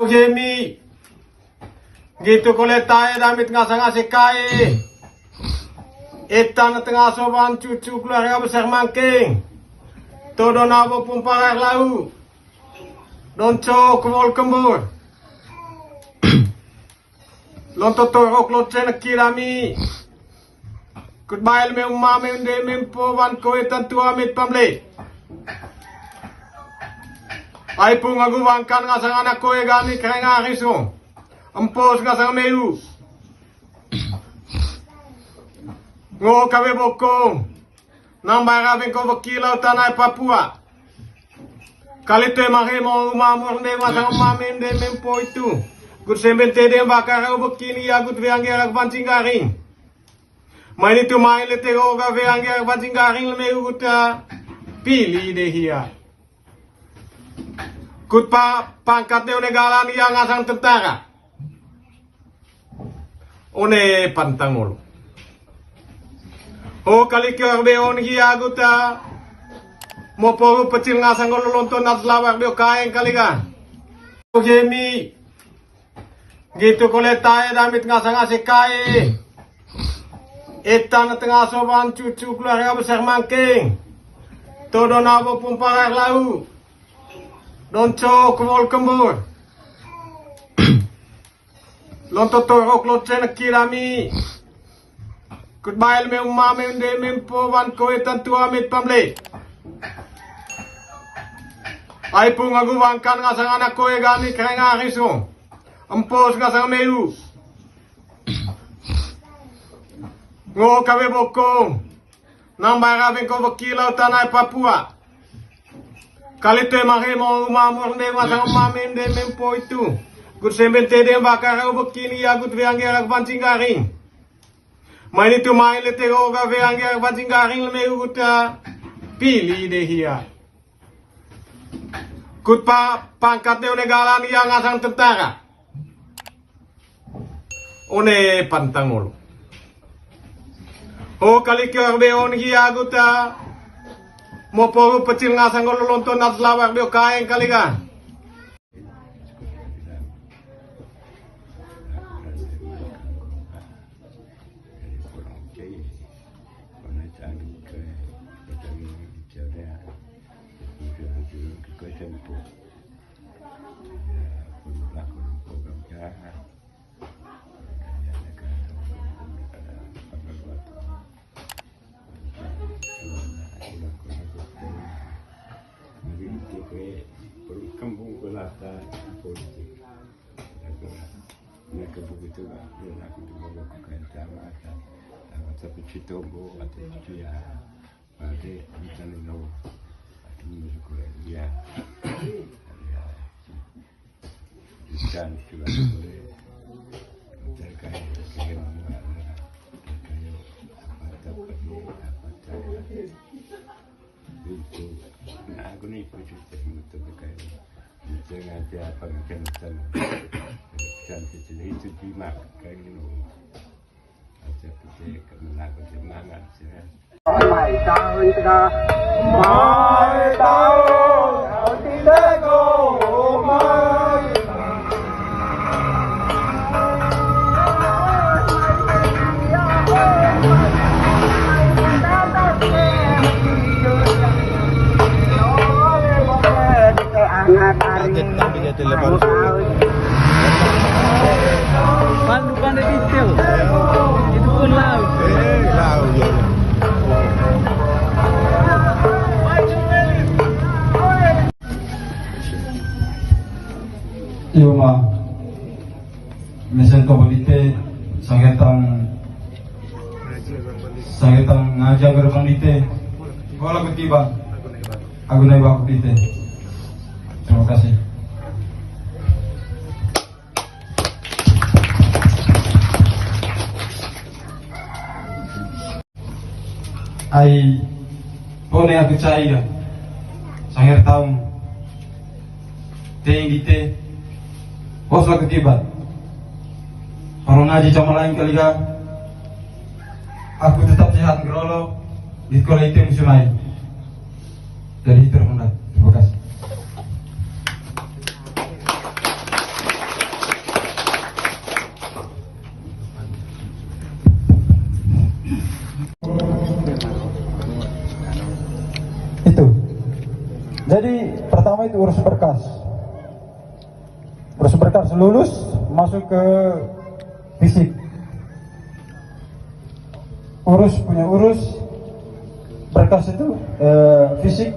Gemi gitu kulit tae damit ngasang-ngasih kae etan tengah soban cucu keluarga besar mangking todo nabo pumparar lau donco kewol kembur lonto torok lotsen kirami kutbail me umame unde mempo van koetan tua mit pamle ay pung agubangkan ngasang anak koe gami kerenga risong empos ngasang meru ngo kabe bokong nang barabing ko bakilaw tanay Papua kalito mahe mo umamor de ngasang umamin de mempo itu gut sembente de bakara bakini agut veange ak bancingaring main itu main lete go ga veange ak bancingaring me uguta pili de hia gut pangkat de negalan yang ngasang tentara one pantangol o kali kyo be on hi aguta mo poru pecil ngasang gol lonton naslawak be kaeng kaliga gemi gitu kulit tae damit ngasang-ngasih kae etan tengah soban cucu keluarga besar mangking todo nabo pumparar lau donco kewol kembur lonto torok lotsen kirami kutbail me umame unde mempo van koetan tua mit pamle ay pung agubangkan ngasang anak koe gami kerenga risong empos ngasang meru ngo kabe bokong nang barabing ko bakilaw tanay Papua kalito mahe mo umamor de ngasang umamin de mempo itu gut sembente de bakara bakini agut veange ak bancingaring main itu main lete go ga veange ak bancingaring me uguta pili de hia gut pangkat de negalan yang ngasang tentara one pantangol o kali kyo be on hi aguta mo poru pecil ngasang gol lonton naslawak be kaeng kaliga kampung belata politik. Mereka begitu lah, aku tu bawa ke kantor macam tapi cerita bawa atau dia pada macam ni lo, tu mesti kuat dia. Bukan cuma boleh terkait dengan terkait apa itu. Nah, aku ni pun cerita betul terkait dengan apa macam cantik itu cuma kayak gitu. Aja kita kemenang kemenangan sih. Mai tahu itu dah. Mai tahu, kau tidak kau mai. Bukan ada detail, itu pun laut. laut ya. Yuma mesen kobalite sangetang ngajak gerbang dite bola ketiba aku naik baku dite. Terima kasih. Ai pone aku cahaya sangir tahu tinggi te bos lah ketibat orang ngaji sama lain kali ga aku tetap sehat gerolo di sekolah itu musim lain dari terhonda. Terima kasih. Jadi pertama itu urus berkas. Urus berkas lulus, masuk ke fisik. Urus berkas itu fisik.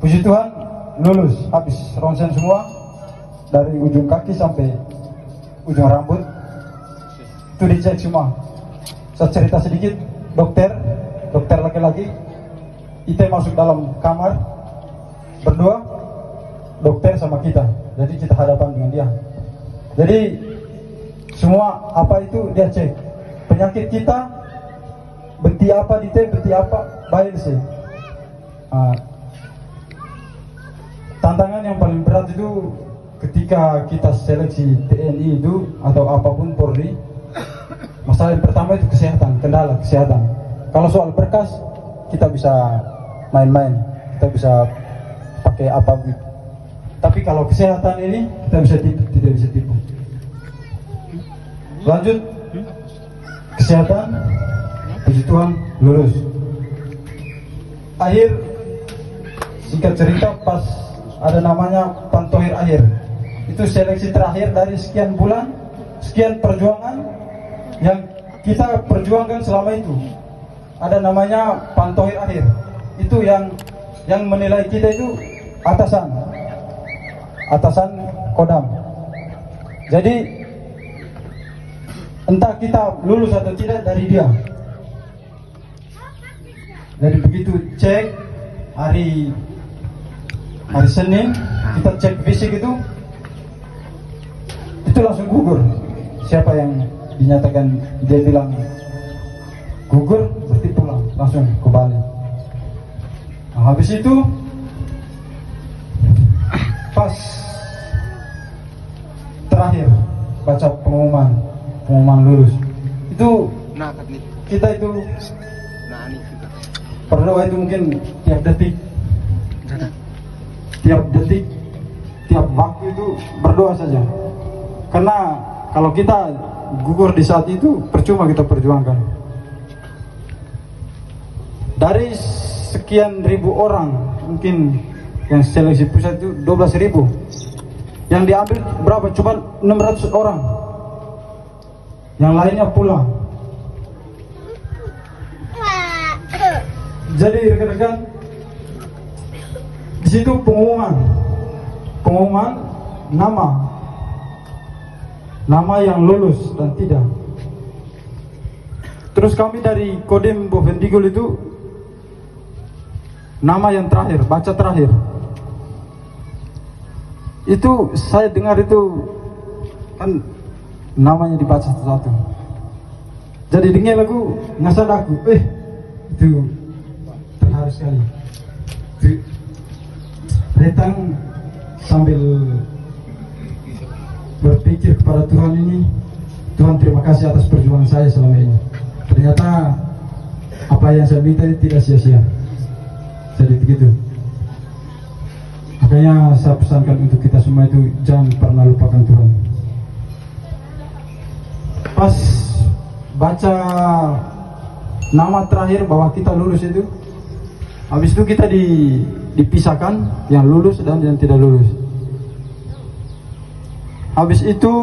Puji Tuhan lulus, habis ronsen semua dari ujung kaki sampai ujung rambut. Itu dicek semua. Saya cerita sedikit, dokter laki-laki, kita masuk dalam kamar berdua, dokter sama kita, jadi kita hadapan dengan dia. Jadi semua apa itu dia cek, penyakit kita, benti apa dite, benti apa, baik sih. Tantangan yang paling berat itu ketika kita seleksi TNI itu atau apapun Polri, masalah yang pertama itu kesehatan, kendala kesehatan. Kalau soal berkas kita bisa main-main, kita bisa pakai apa gitu. Tapi kalau kesehatan ini kita bisa tipu, tidak bisa tipu. Lanjut, kesehatan, puji Tuhan lulus. Akhir, singkat cerita, pas ada namanya pantohir akhir. Itu seleksi terakhir dari sekian bulan, sekian perjuangan yang kita perjuangkan selama itu. Ada namanya pantohir akhir. Itu yang menilai kita itu atasan Kodam. Jadi entah kita lulus atau tidak dari dia. Jadi begitu cek hari Senin kita cek fisik itu langsung gugur. Siapa yang dinyatakan dia bilang gugur berarti pulang langsung ke Bali. Nah, habis itu pas terakhir baca pengumuman lulus itu kita itu berdoa itu mungkin tiap detik tiap waktu itu berdoa saja, karena kalau kita gugur di saat itu percuma kita perjuangkan. Dari sekian ribu orang, mungkin yang seleksi pusat itu 12.000, yang diambil berapa? Cuma 600 orang, yang lainnya pulang. Jadi rekan-rekan, di situ pengumuman nama yang lulus dan tidak. Terus kami dari Kodim Bovendigul itu nama yang terakhir, baca terakhir. Itu saya dengar itu kan namanya dibaca satu-satu. Jadi dengar lagu ngasal aku, itu terharu sekali. Retang sambil berpikir kepada Tuhan ini, Tuhan terima kasih atas perjuangan saya selama ini. Ternyata apa yang saya minta tidak sia-sia. Jadi begitu. Makanya saya pesankan untuk kita semua itu jangan pernah lupakan Tuhan. Pas baca nama terakhir bahwa kita lulus itu, habis itu kita dipisahkan yang lulus dan yang tidak lulus. Habis itu